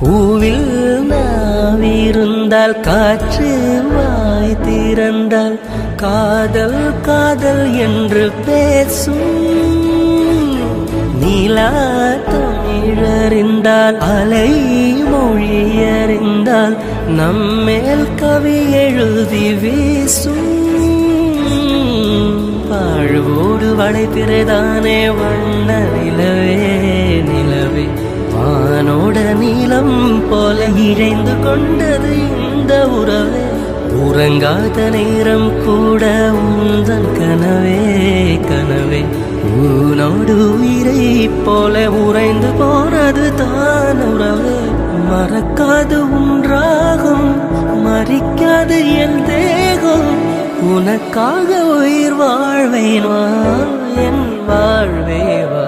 பூவில் நாவிருந்தால் காற்று வாய் திறந்தால் காதல் காதல் என்று பேசும். நீலா தமிழறிந்தால் அலை மொழியறிந்தால் நம்மேல் கவி எழுதி வீசும். வாழ்வோடு வளைப்பிறதானே வண்ண நிலவே நிலவே வானோட நீளம் போல இழைந்து கொண்டது இந்த உறவே. உறங்காத நேரம் கூட உந்தன் கனவே கனவே உனோடு உயிரை போல உறைந்து போனது தான் உறவே. மறக்காது உன்றாகும் மறிக்காது என் தேகம் உனக்காக உயிர் வாழ்வேன் வா என் வாழ்வே வா.